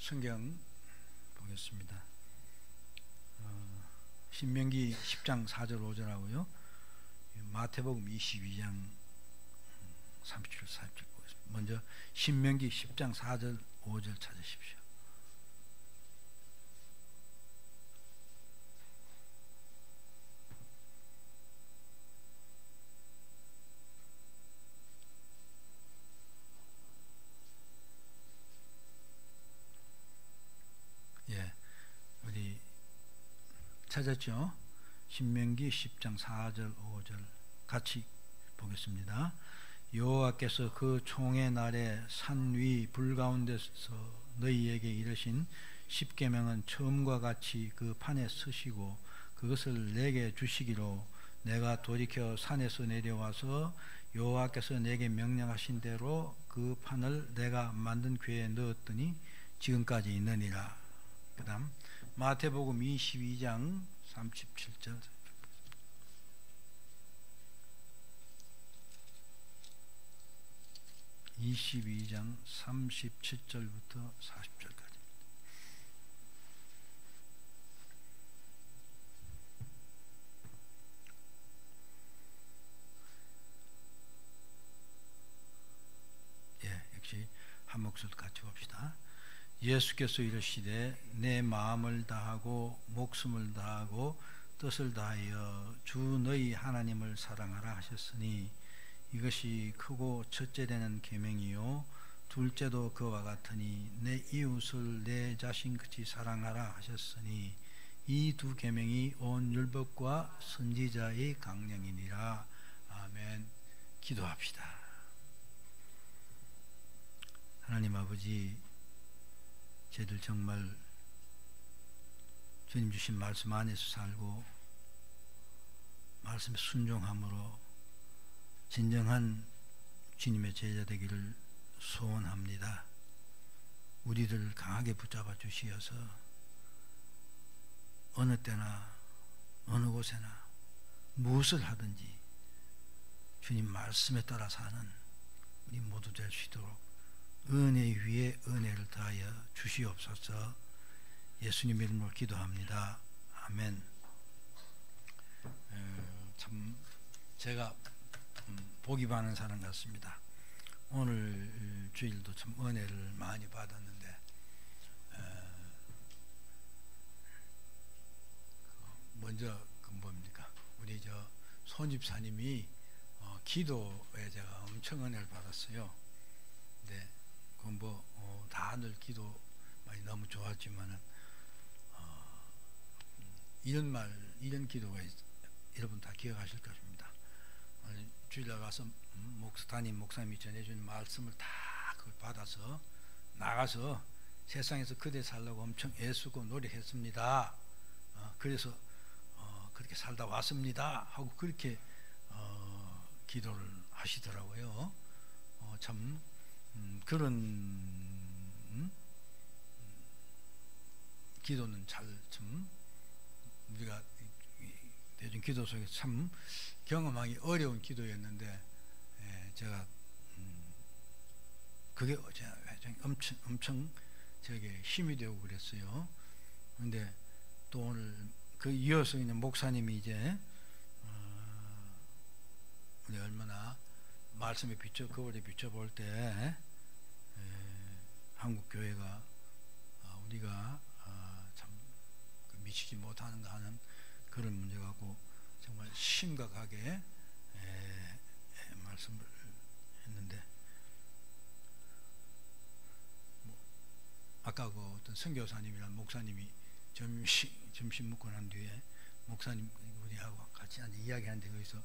성경 보겠습니다. 신명기 10장 4절 5절하고요. 마태복음 22장 37절 40절 보겠습니다. 먼저 신명기 10장 4절 5절 찾으십시오. 예, 우리 찾았죠? 신명기 10장 4절 5절 같이 보겠습니다. 여호와께서 그 총의 날에 산 위 불 가운데서 너희에게 이르신 십계명은 처음과 같이 그 판에 쓰시고 그것을 내게 주시기로 내가 돌이켜 산에서 내려와서 여호와께서 내게 명령하신 대로 그 판을 내가 만든 궤에 넣었더니 지금까지 있느니라. 그 다음 마태복음 22장 37절 22장 37절부터 40절까지. 예, 역시 한 목소리 같이 봅시다. 예수께서 이르시되 내 마음을 다하고 목숨을 다하고 뜻을 다하여 주 너희 하나님을 사랑하라 하셨으니 이것이 크고 첫째 되는 계명이요 둘째도 그와 같으니 내 이웃을 내 자신같이 사랑하라 하셨으니 이 두 계명이 온 율법과 선지자의 강령이니라. 아멘. 기도합시다. 하나님 아버지, 저희들 정말 주님 주신 말씀 안에서 살고 말씀에 순종함으로 진정한 주님의 제자 되기를 소원합니다. 우리를 강하게 붙잡아 주시어서 어느 때나 어느 곳에나 무엇을 하든지 주님 말씀에 따라 사는 우리 모두 될 수 있도록 은혜 위에 은혜를 더하여 주시옵소서. 예수님 이름으로 기도합니다. 아멘. 참 제가 복이 많은 사람 같습니다. 오늘 주일도 참 은혜를 많이 받았는데 먼저 그 뭡니까? 우리 저 손집사님이 기도에 제가 엄청 은혜를 받았어요. 네. 그건 다들 기도 많이 너무 좋았지만은 이런 기도가 여러분 다 기억하실 것입니다. 주일날 가서 담임 목사님이 전해주는 말씀을 다 그걸 받아서 나가서 세상에서 그대 살려고 엄청 애쓰고 노력했습니다. 그래서 그렇게 살다 왔습니다 하고 그렇게 기도를 하시더라고요. 참 그런 기도는 참 우리가 대중 기도 속에서 참 경험하기 어려운 기도였는데 제가 그게 엄청 저에게 힘이 되고 그랬어요. 그런데 또 오늘 그 이어서 있는 목사님이 이제 우리 얼마나 말씀에 거울에 비춰볼 때 한국 교회가 우리가 참 미치지 못하는가 하는 그런 문제 갖고 정말 심각하게 말씀을 했는데 아까 그 어떤 선교사님이란 목사님이 점심 먹고 난 뒤에 목사님 우리하고 같이 앉아 이야기하는데 거기서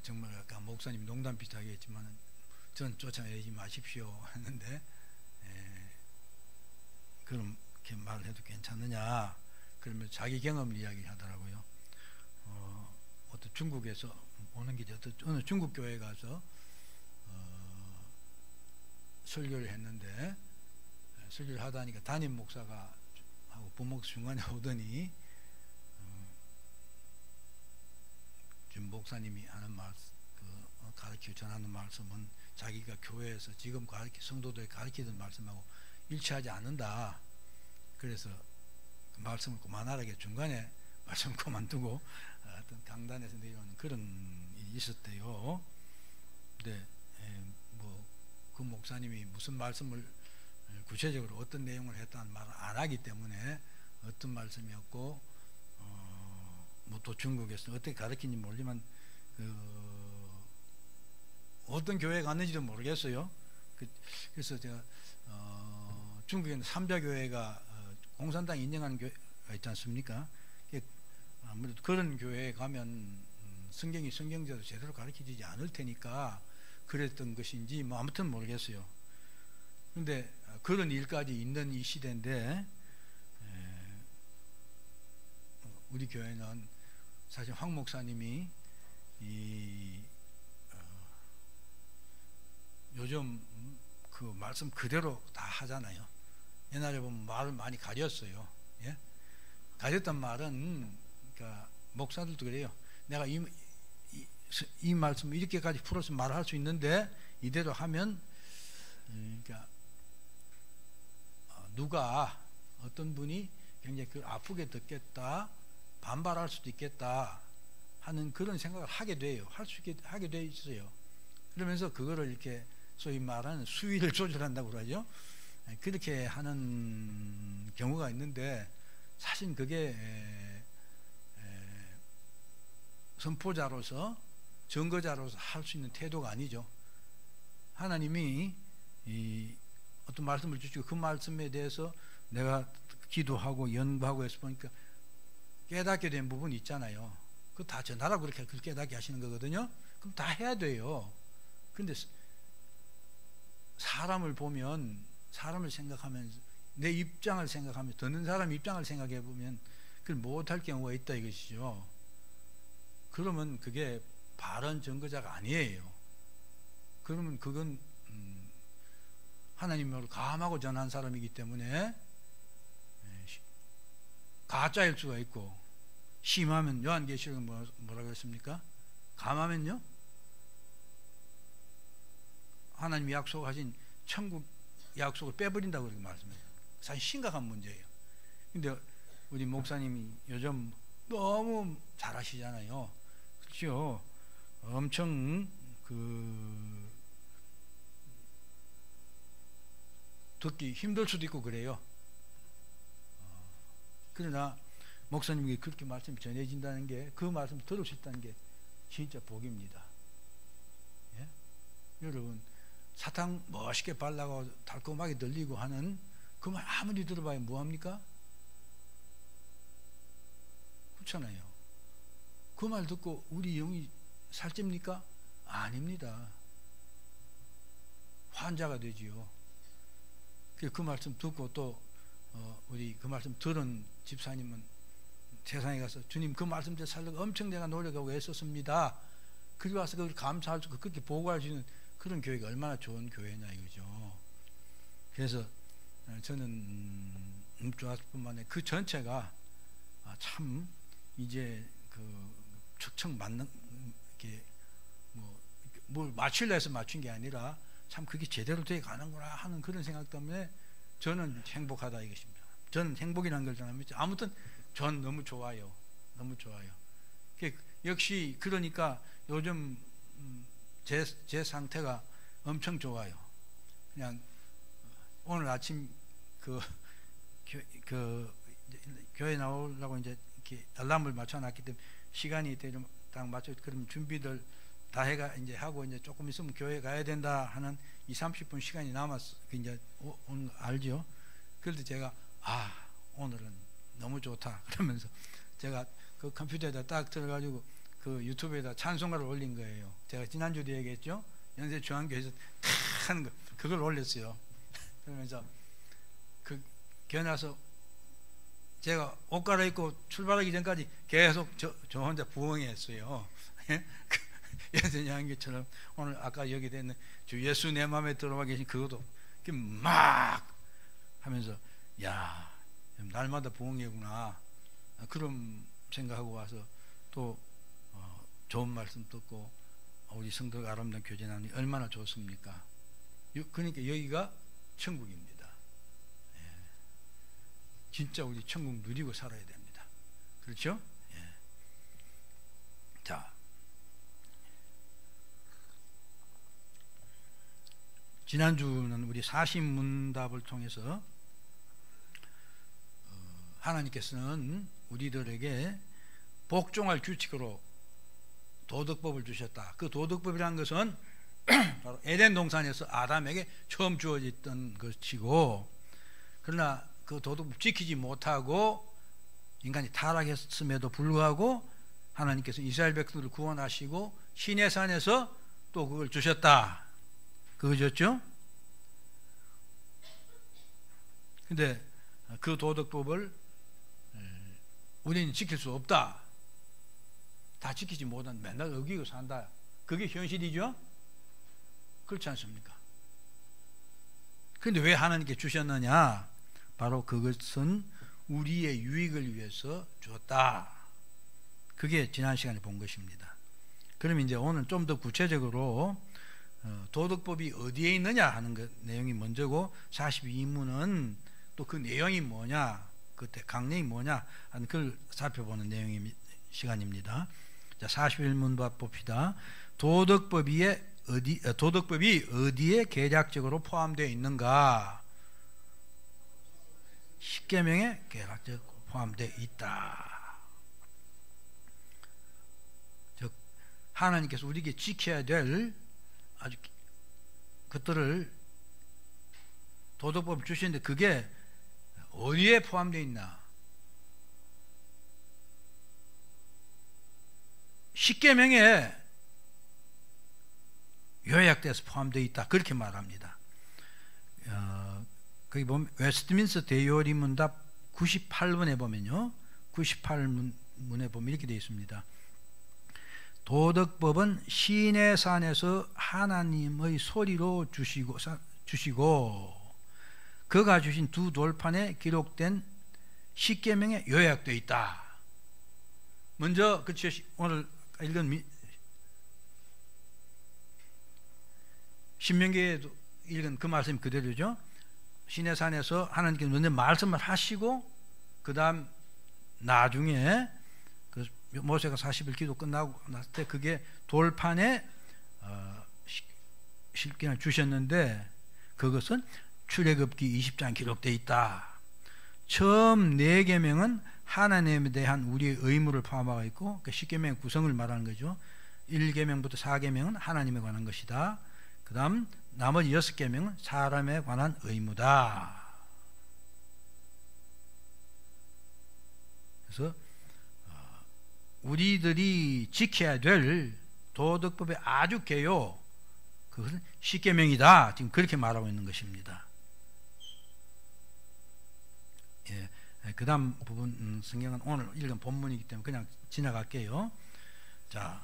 정말 아까 목사님 농담 비슷하게 했지만은 전 쫓아내지 마십시오 했는데 그렇게 말을 해도 괜찮느냐 그러면 자기 경험을 이야기하더라고요. 어떤 중국에서 오는 길에 어느 중국 교회에 가서 설교를 했는데 설교를 하다니까 담임 목사가 하고 부목사 중간에 오더니 지금 목사님이 하는 가르치고 전하는 말씀은 자기가 교회에서 지금 성도들 가르치던 말씀하고 일치하지 않는다. 그래서 말씀을 그만하라게 중간에 말씀을 그만두고 어떤 강단에서 내려오는 그런 일이 있었대요. 근데 뭐 그 목사님이 무슨 말씀을 구체적으로 어떤 내용을 했다는 말을 안 하기 때문에 어떤 말씀이었고 뭐 또 중국에서 어떻게 가르치는지 모르지만 어떤 교회에 갔는지도 모르겠어요. 그래서 제가 중국에는 삼자교회가 공산당 인정하는 교회가 있지 않습니까? 아무래도 그런 교회에 가면 성경이 성경대로 제대로 가르쳐지지 않을 테니까 그랬던 것인지 뭐 아무튼 모르겠어요. 근데 그런 일까지 있는 이 시대인데 우리 교회는 사실 황 목사님이 요즘 그 말씀 그대로 다 하잖아요. 옛날에 보면 말을 많이 가렸어요. 예? 가렸단 말은 그러니까 목사들도 그래요. 내가 이 말씀을 이렇게까지 풀어서 말할 수 있는데 이대로 하면 그러니까 누가 어떤 분이 굉장히 그걸 아프게 듣겠다, 반발할 수도 있겠다 하는 그런 생각을 하게 돼요. 하게 돼 있어요. 그러면서 그거를 이렇게 소위 말하는 수위를 조절한다고 그러죠. 그렇게 하는 경우가 있는데 사실 그게 선포자로서 증거자로서 할 수 있는 태도가 아니죠. 하나님이 어떤 말씀을 주시고 그 말씀에 대해서 내가 기도하고 연구하고 해서 보니까 깨닫게 된 부분이 있잖아요. 그거 다 전하라고 그렇게 깨닫게 하시는 거거든요. 그럼 다 해야 돼요. 근데 사람을 보면 사람을 생각하면서 내 입장을 생각하면서 듣는 사람 입장을 생각해 보면 그걸 못할 경우가 있다 이것이죠. 그러면 그게 바른 증거자가 아니에요. 그러면 그건 하나님을 감하고 전한 사람이기 때문에 가짜일 수가 있고, 심하면 요한계시록은 뭐라고 했습니까? 감하면요 하나님이 약속하신 천국 약속을 빼버린다고 그렇게 말씀해요. 사실 심각한 문제예요. 근데 우리 목사님이 요즘 너무 잘하시잖아요. 그렇죠? 엄청 듣기 힘들 수도 있고 그래요. 그러나 목사님에게 그렇게 말씀이 전해진다는 게, 그 말씀 들을 수 있다는 게 진짜 복입니다. 예? 여러분, 사탕 멋있게 발라고 달콤하게 들리고 하는 그 말 아무리 들어봐야 뭐합니까? 그렇잖아요. 그 말 듣고 우리 영이 살찝니까? 아닙니다. 환자가 되지요. 그 말씀 듣고 또 우리 그 말씀 들은 집사님은 세상에 가서 주님 그 말씀대로 살려고 엄청 내가 노력하고 애썼습니다. 그리 와서 그걸 감사할 수 있고 그렇게 보고할 수 있는 그런 교회가 얼마나 좋은 교회냐 이거죠. 그래서 저는 좋았을 뿐만 아니라 그 전체가 참 이제 그 척척 맞는 게 뭘 맞추려 해서 맞춘 게 아니라 참 그게 제대로 돼 가는구나 하는 그런 생각 때문에 저는 행복하다 이것입니다. 저는 행복이라는 걸 전합니다. 아무튼 전 너무 좋아요. 너무 좋아요. 역시 그러니까 요즘 제 상태가 엄청 좋아요. 그냥 오늘 아침 교회 나오려고 이제 이렇게 알람을 맞춰놨기 때문에 시간이 딱 맞춰 그럼 준비들 다 해가 이제 하고 이제 조금 있으면 교회 가야 된다 하는 20-30분 시간이 남았어. 이제 오늘 알죠? 그럴 때 제가 오늘은 너무 좋다 그러면서 제가 그 컴퓨터에다 딱 들어가지고 그 유튜브에다 찬송가를 올린 거예요. 제가 지난주도 얘기했죠. 연세 중앙교회에서 탁 하는 거 그걸 올렸어요. 그러면서 그 견나서 제가 옷 갈아입고 출발하기 전까지 계속 저 혼자 부흥했어요. 연세 양교처럼 오늘 아까 여기 됐는 주 예수 내 마음에 들어와 계신 그것도 막 하면서 야 날마다 부흥회구나 그런 생각하고 와서 또 좋은 말씀 듣고 우리 성도가 아름다운 교제나누니 얼마나 좋습니까? 그러니까 여기가 천국입니다. 진짜 우리 천국 누리고 살아야 됩니다. 그렇죠? 예. 자, 지난주는 우리 40문답을 통해서 하나님께서는 우리들에게 복종할 규칙으로 도덕법을 주셨다. 그 도덕법이라는 것은 바로 에덴 동산에서 아담에게 처음 주어졌던 것이고, 그러나 그 도덕법 지키지 못하고 인간이 타락했음에도 불구하고 하나님께서 이스라엘 백성들을 구원하시고 시내산에서 또 그걸 주셨다. 그거였죠? 근데 그 도덕법을 우리는 지킬 수 없다. 다 지키지 못한, 맨날 어기고 산다. 그게 현실이죠? 그렇지 않습니까? 그런데 왜 하나님께 주셨느냐? 바로 그것은 우리의 유익을 위해서 주었다. 그게 지난 시간에 본 것입니다. 그럼 이제 오늘 좀 더 구체적으로 도덕법이 어디에 있느냐 하는 내용이 먼저고, 42문은 또 그 내용이 뭐냐, 그때 강령이 뭐냐 하는 그걸 살펴보는 시간입니다. 자, 41문 봅시다. 도덕법이 어디에 계략적으로 포함되어 있는가? 십계명에 계략적으로 포함되어 있다. 즉 하나님께서 우리에게 지켜야 될 아주 것들을 도덕법을 주시는데 그게 어디에 포함되어 있나? 십계명에 요약돼서 포함되어 있다. 그렇게 말합니다. 거기 보면 웨스트민스터 대요리문답 98문에 보면요, 98문에 보면 이렇게 되어 있습니다. 도덕법은 시내산에서 하나님의 소리로 주시고 그가 주신 두 돌판에 기록된 십계명에 요약되어 있다. 먼저 그쵸, 오늘 읽은 신명기에도 읽은 그 말씀이 그대로죠. 시내산에서 하나님께서 먼저 말씀을 하시고 그 다음 나중에 그 모세가 40일 기도 끝나고 났을 때 그게 돌판에 십계명을 주셨는데 그것은 출애굽기 20장 기록되어 있다. 처음 4계명은 하나님에 대한 우리의 의무를 포함하고 있고, 그 십계명의 구성을 말하는 거죠. 1계명부터 4계명은 하나님에 관한 것이다. 그 다음 나머지 6계명은 사람에 관한 의무다. 그래서 우리들이 지켜야 될 도덕법의 아주 개요, 그것은 십계명이다. 지금 그렇게 말하고 있는 것입니다. 예, 그 다음 부분 성경은 오늘 읽은 본문이기 때문에 그냥 지나갈게요. 자,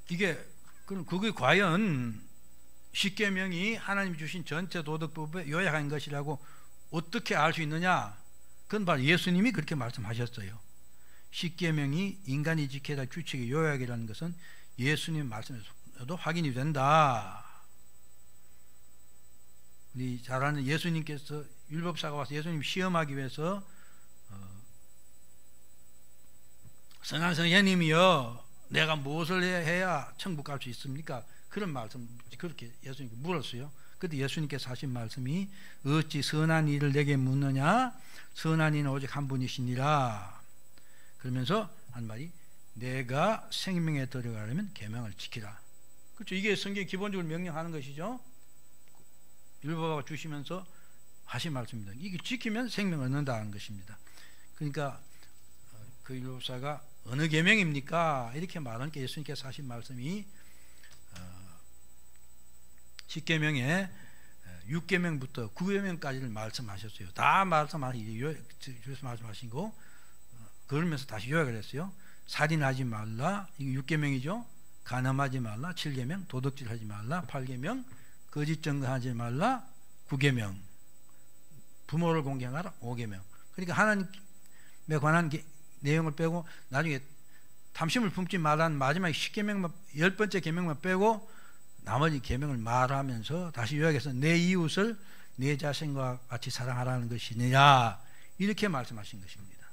그게 과연 십계명이 하나님이 주신 전체 도덕법에 요약한 것이라고 어떻게 알 수 있느냐? 그건 바로 예수님이 그렇게 말씀하셨어요. 십계명이 인간이 지켜야 할 규칙의 요약이라는 것은 예수님 말씀에서도 확인이 된다. 우리 잘 아는 예수님께서, 율법사가 와서 예수님 시험하기 위해서 선한 선생님이여 내가 무엇을 해야 천국 갈 수 있습니까? 그런 말씀, 그렇게 예수님께 물었어요. 그때 예수님께서 하신 말씀이 어찌 선한 일을 내게 묻느냐? 선한 이는 오직 한 분이시니라. 그러면서 한 말이 내가 생명에 들어가려면 계명을 지키라. 그렇죠? 이게 성경이 기본적으로 명령하는 것이죠. 율법을 주시면서 하신 말씀입니다. 이게 지키면 생명을 얻는다는 것입니다. 그러니까 그 율법사가 어느 계명입니까? 이렇게 말하니까 예수님께서 하신 말씀이 10계명에 6계명부터 9계명까지를 말씀하셨어요. 다 말씀하시고 그러면서 다시 요약을 했어요. 살인하지 말라, 이게 6계명이죠. 간음하지 말라, 7계명. 도둑질하지 말라, 8계명. 거짓 증거하지 말라, 9계명. 부모를 공경하라, 5계명. 그러니까 하나님에 관한 내용을 빼고 나중에 탐심을 품지 말라는 마지막 10계명만, 10번째 계명만 빼고 나머지 계명을 말하면서 다시 요약해서 내 이웃을 내 자신과 같이 사랑하라는 것이느냐, 이렇게 말씀하신 것입니다.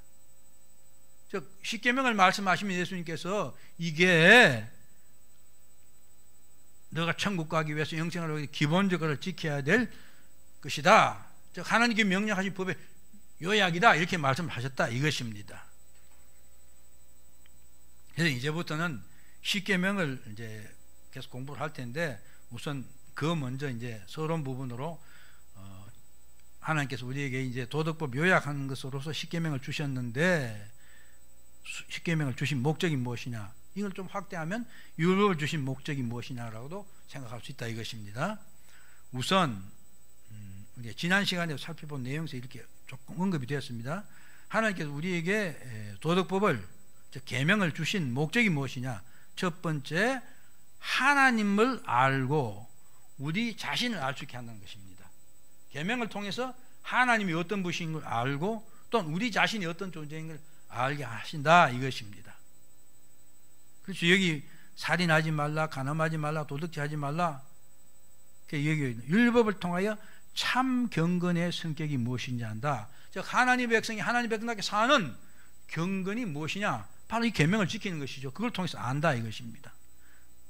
즉 십계명을 말씀하시면 예수님께서 이게 너가 천국 가기 위해서 영생을 하기 기본적으로 지켜야 될 것이다, 즉 하나님께 명령하신 법의 요약이다, 이렇게 말씀하셨다 이것입니다. 그래서 이제부터는 십계명을 이제 계속 공부를 할 텐데, 우선 그 먼저 이제 서론 부분으로 하나님께서 우리에게 이제 도덕법 요약하는 것으로서 십계명을 주셨는데, 십계명을 주신 목적이 무엇이냐, 이걸 좀 확대하면 율법을 주신 목적이 무엇이냐라고도 생각할 수 있다 이것입니다. 우선 우리가 지난 시간에 살펴본 내용에서 이렇게 조금 언급이 되었습니다. 하나님께서 우리에게 도덕법을, 즉 계명을 주신 목적이 무엇이냐, 첫 번째 하나님을 알고 우리 자신을 알 수 있게 한다는 것입니다. 계명을 통해서 하나님이 어떤 분이신 걸 알고 또는 우리 자신이 어떤 존재인 걸 알게 하신다 이것입니다. 그렇죠. 여기 살인하지 말라, 간음하지 말라, 도둑질하지 말라, 여기 율법을 통하여 참 경건의 성격이 무엇인지 안다. 즉 하나님의 백성이 하나님의 백성답게 사는 경건이 무엇이냐, 바로 이 계명을 지키는 것이죠. 그걸 통해서 안다 이것입니다.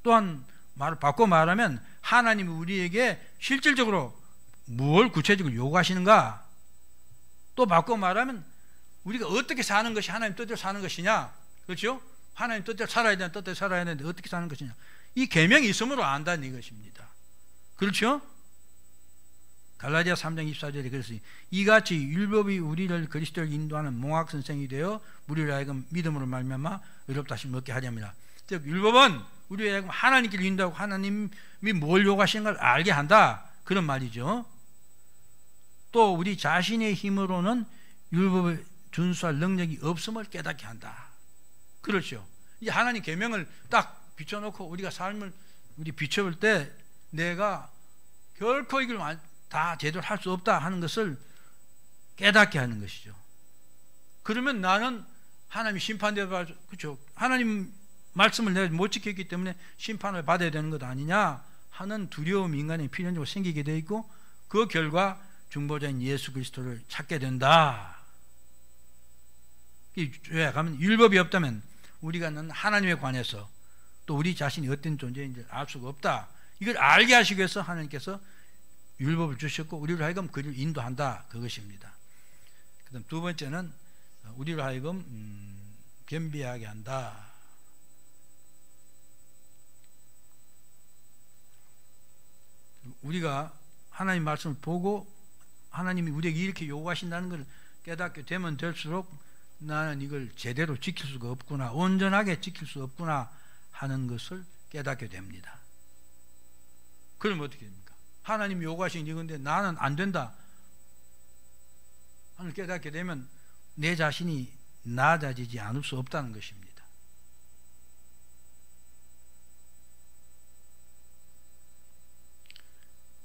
또한 말을 바꿔 말하면 하나님이 우리에게 실질적으로 무엇을 구체적으로 요구하시는가, 또 바꿔 말하면 우리가 어떻게 사는 것이 하나님 뜻대로 사는 것이냐, 그렇죠? 하나님 뜻대로 살아야 되는, 뜻대로 살아야 되는데 어떻게 사는 것이냐, 이 계명이 있음으로 안다는 이것입니다. 그렇죠? 갈라디아 3장 24절에 그래서 이같이 율법이 우리를 그리스도를 인도하는 몽학 선생이 되어 우리를 하여금 믿음으로 말미암아 의롭다 하심을 얻게 하렵니다. 즉 율법은 우리를 하여금 하나님께로 인도하고 하나님이 뭘 요구하시는 걸 알게 한다, 그런 말이죠. 또 우리 자신의 힘으로는 율법을 준수할 능력이 없음을 깨닫게 한다. 그렇죠. 이 하나님 계명을 딱 비춰놓고 우리가 삶을 우리 비춰볼 때 내가 결코 이걸 다 제대로 할 수 없다 하는 것을 깨닫게 하는 것이죠. 그러면 나는 하나님이 심판되어, 그렇죠, 하나님 말씀을 내가 못 지켰기 때문에 심판을 받아야 되는 것 아니냐 하는 두려움이 인간에 필연적으로 생기게 되어 있고, 그 결과 중보자인 예수 그리스도를 찾게 된다. 요약하면 율법이 없다면 우리가 하나님에 관해서 또 우리 자신이 어떤 존재인지 알 수가 없다. 이걸 알게 하시기 위해서 하나님께서 율법을 주셨고 우리를 하여금 그를 인도한다, 그것입니다. 그 다음 두 번째는 우리를 하여금 겸비하게 한다. 우리가 하나님 말씀을 보고 하나님이 우리에게 이렇게 요구하신다는 걸 깨닫게 되면 될수록 나는 이걸 제대로 지킬 수가 없구나, 온전하게 지킬 수 없구나 하는 것을 깨닫게 됩니다. 그러면 어떻게 됩니까? 하나님이 요구하신 이건데 나는 안 된다 하는 깨닫게 되면 내 자신이 낮아지지 않을 수 없다는 것입니다.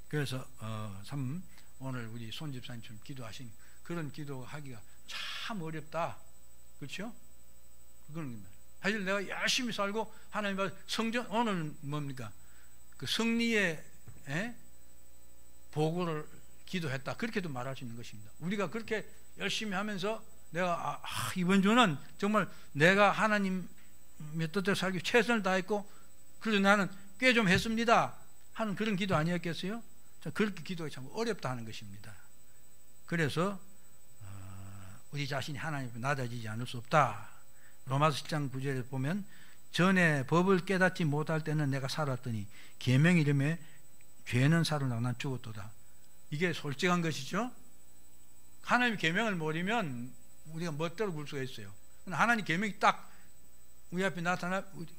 그래서 오늘 우리 손 집사님처럼 기도하신 그런 기도하기가 참 어렵다, 그렇죠? 그런 겁니다. 사실 내가 열심히 살고 하나님 앞에 성전, 오늘 뭡니까? 그 승리의 보고를 기도했다, 그렇게도 말할 수 있는 것입니다. 우리가 그렇게 열심히 하면서 내가 이번 주는 정말 내가 하나님의 뜻대로 살기 최선을 다했고 그래도 나는 꽤 좀 했습니다 하는 그런 기도 아니었겠어요? 그렇게 기도가 참 어렵다 하는 것입니다. 그래서 우리 자신이 하나님 앞에 낮아지지 않을 수 없다. 로마서 10장 9절에 보면 전에 법을 깨닫지 못할 때는 내가 살았더니 계명 이름에 죄는 살아나고 난 죽었도다. 이게 솔직한 것이죠. 하나님 계명을 모르면 우리가 멋대로 굴 수가 있어요. 하나님 계명이 딱 우리 앞에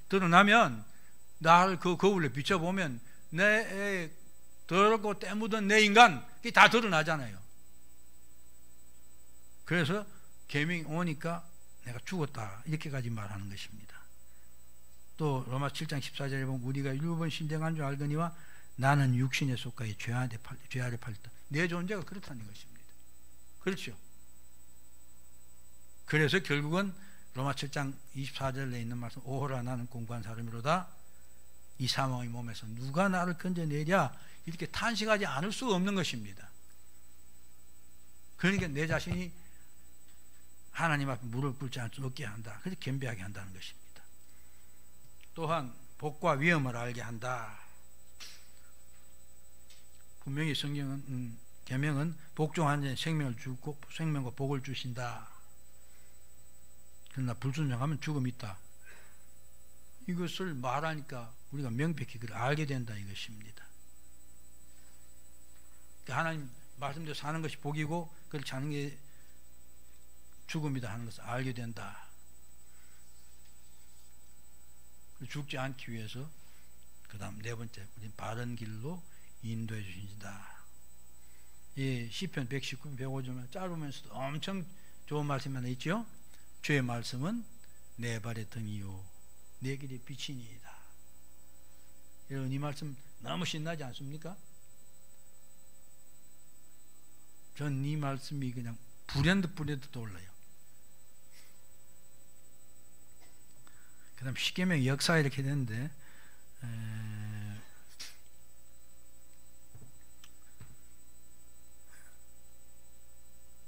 드러나면 나를 그 거울에 비춰보면 내 더럽고 때 묻은 내 인간 그게 다 드러나잖아요. 그래서 계명이 오니까 내가 죽었다 이렇게까지 말하는 것입니다. 또 로마 7장 14절에 보면 우리가 율법은 신령한 줄 알거니와 나는 육신에 속하여 죄 아래 팔렸다. 내 존재가 그렇다는 것입니다. 그렇죠? 그래서 결국은 로마 7장 24절에 있는 말씀, 오호라 나는 공고한 사람이로다. 이 사망의 몸에서 누가 나를 건져내랴, 이렇게 탄식하지 않을 수가 없는 것입니다. 그러니까 내 자신이 하나님 앞에 무릎 꿇지 않을 수 없게 한다. 그래서 겸비하게 한다는 것입니다. 또한 복과 위험을 알게 한다. 분명히 성경은 계명은 복종한 자는 생명을 주고 생명과 복을 주신다. 그러나 불순종하면 죽음이 있다. 이것을 말하니까 우리가 명백히 그걸 알게 된다 이것입니다. 그러니까 하나님 말씀대로 사는 것이 복이고 그걸 자는 게 죽음이다 하는 것을 알게 된다. 죽지 않기 위해서 그 다음 네 번째 우리 바른 길로 인도해 주신다. 예, 시편 119편 105절 짧으면서도 엄청 좋은 말씀이 하나 있죠. 주의 말씀은 내 발의 등이요 내 길의 빛이니이다. 여러분 이 말씀 너무 신나지 않습니까? 전 이 말씀이 그냥 불현듯 떠올라요. 그 다음 십계명의 역사 이렇게 되는데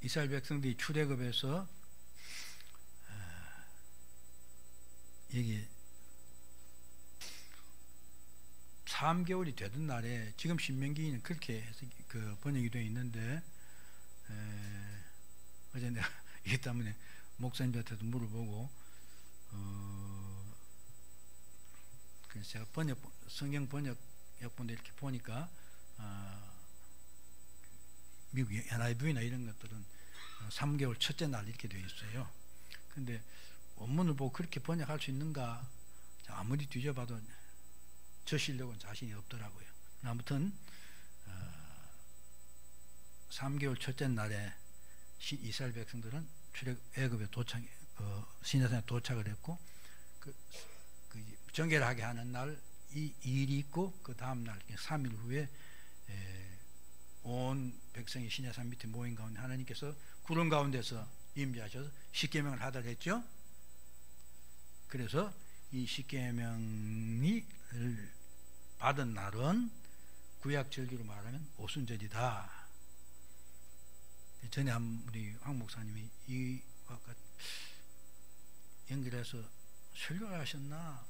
이스라엘 백성들이 출애굽에서 여기 3개월이 되던 날에 지금 신명기는 그렇게 해서 그 번역이 되어 있는데 어제 내가 이것 때문에 목사님한테도 물어보고 그래서 제가 성경 번역 역본도 이렇게 보니까 미국 NIV나 이런 것들은 3개월 첫째 날 이렇게 되어 있어요. 근데 원문을 보고 그렇게 번역할 수 있는가 아무리 뒤져봐도 저 실력은 자신이 없더라고요. 아무튼 3개월 첫째 날에 이스라엘 백성들은 애굽에 시내산에 도착을 했고 그 정결 하게 하는 날 이 일이 있고 그 다음 날 3일 후에 온 백성이 시내산 밑에 모인 가운데 하나님께서 구름 가운데서 임재하셔서 십계명을 하다 했죠. 그래서 이 십계명이 받은 날은 구약 절기로 말하면 오순절이다. 전에 우리 황 목사님이 이와 연결해서 설교를 하셨나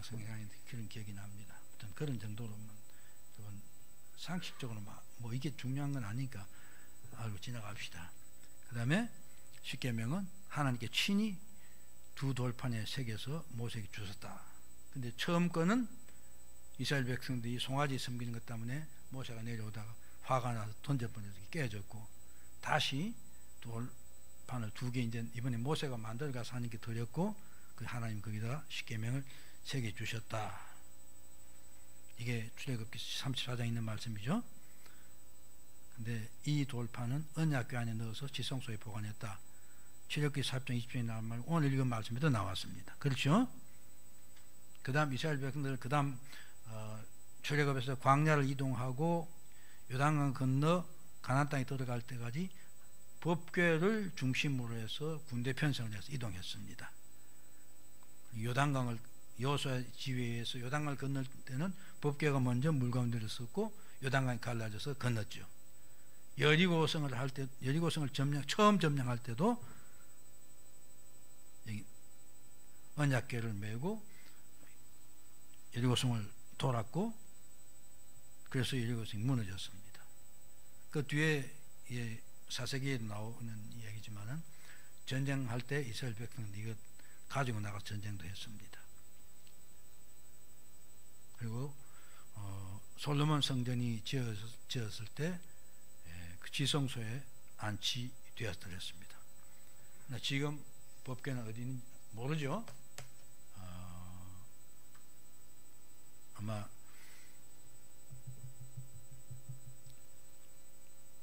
생각하는데 그런 기억이 납니다. 어떤 그런 정도로만 상식적으로 뭐 이게 중요한 건 아니니까 알고 지나갑시다. 그 다음에 십계명은 하나님께 친히 두 돌판에 새겨서 모세에게 주셨다. 근데 처음 거는 이스라엘 백성들이 송아지 섬기는 것 때문에 모세가 내려오다가 화가 나서 던져버려서 깨졌고 다시 돌판을 두 개 이제 이번에 모세가 만들어가서 하나님께 드렸고 그 하나님 거기다가 십계명을 새겨 주셨다. 이게 출애굽기 34장에 있는 말씀이죠. 근데 이 돌판은 언약궤 안에 넣어서 지성소에 보관했다. 출애굽기 4장 20절에 나온 말 오늘 읽은 말씀에도 나왔습니다. 그렇죠? 그 다음 이스라엘 백성들 그 다음 출애굽에서 광야를 이동하고 요단강 건너 가나안 땅에 들어갈 때까지 법궤를 중심으로 해서 군대 편성을 해서 이동했습니다. 요단강을 여호수아 지휘에서 요단강을 건널 때는 법궤가 먼저 물 가운데를 섰고 요단강이 갈라져서 건넜죠. 여리고성을 할 때 여리고성을 처음 점령할 때도 언약궤를 메고 여리고성을 돌았고 그래서 여리고성이 무너졌습니다. 그 뒤에 사세기에 나오는 이야기지만은 전쟁할 때 이스라엘 백성은 이것 가지고 나가서 전쟁도 했습니다. 그리고 솔로몬 성전이 지었을 때 그 지성소에 안치되었더랬습니다. 지금 법궤는 어디 있는지 모르죠. 아마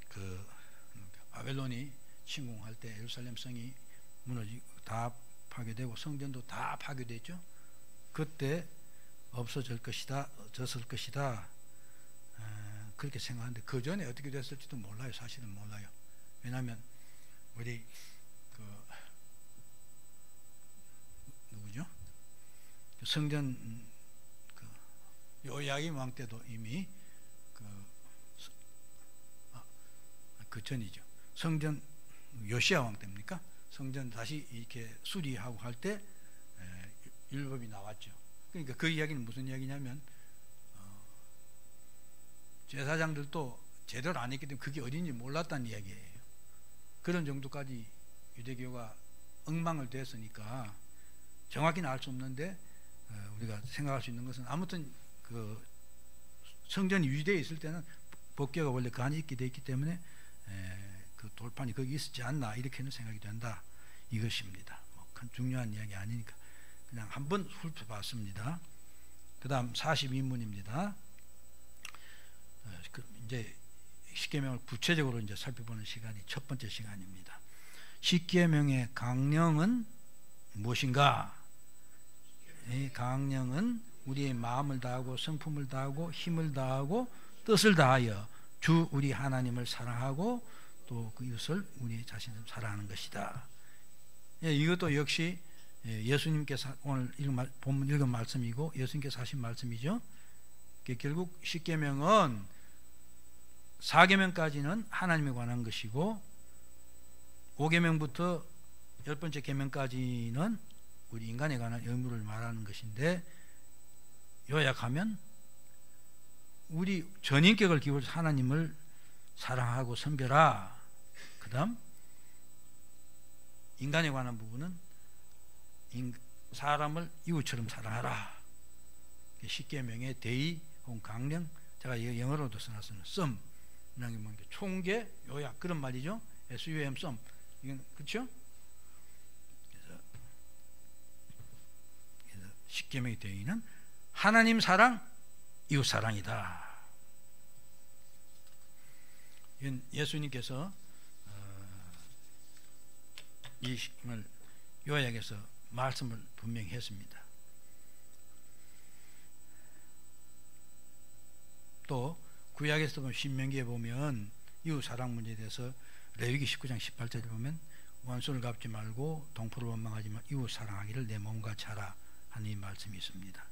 그 바벨론이 침공할 때 예루살렘 성이 무너지고 다 파괴되고 성전도 다 파괴됐죠. 그때 없어질 것이다, 졌을 것이다 그렇게 생각하는데 그 전에 어떻게 됐을지도 몰라요. 사실은 몰라요. 왜냐하면 우리 누구죠? 성전 요야김 왕 때도 이미 그 전이죠. 성전 요시야 왕 때입니까? 성전 다시 이렇게 수리하고 할 때 율법이 나왔죠. 그러니까 그 이야기는 무슨 이야기냐면 제사장들도 제대로 안 했기 때문에 그게 어딘지 몰랐다는 이야기예요. 그런 정도까지 유대교가 엉망을 됐으니까 정확히는 알 수 없는데 우리가 생각할 수 있는 것은 아무튼 그 성전이 유대에 있을 때는 법궤가 원래 그 안에 있게 돼 있기 때문에 그 돌판이 거기 있었지 않나 이렇게는 생각이 된다 이것입니다. 뭐 큰 중요한 이야기 아니니까 그냥 한번 훑어봤습니다. 그 다음 42문입니다. 이제 십계명을 구체적으로 이제 살펴보는 시간이 첫 번째 시간입니다. 십계명의 강령은 무엇인가? 이 강령은 우리의 마음을 다하고 성품을 다하고 힘을 다하고 뜻을 다하여 주 우리 하나님을 사랑하고 또 그 이웃을 우리 자신을 사랑하는 것이다. 이것도 역시 예수님께서 오늘 본문 읽은 말씀이고 예수님께서 하신 말씀이죠. 결국 십계명은 4계명까지는 하나님에 관한 것이고 5계명부터 10번째 계명까지는 우리 인간에 관한 의무를 말하는 것인데 요약하면 우리 전인격을 기울여서 하나님을 사랑하고 섬겨라. 그 다음 인간에 관한 부분은 사람을 이웃처럼 사랑하라. 십계명의 대의 혹은 강령, 제가 영어로도 써놨어요. 썸, 총계, 요약 그런 말이죠. SUM 썸, 이건 그렇죠? 그래서 십계명의 대의는 하나님 사랑, 이웃 사랑이다. 이건 예수님께서 이 요약해서 말씀을 분명히 했습니다. 또 구약에서 보면 신명기에 보면 이웃 사랑 문제에 대해서 레위기 19장 18절에 보면 원수를 갚지 말고 동포를 원망하지 마 이웃 사랑하기를 내 몸같이 하라 하는 이 말씀이 있습니다.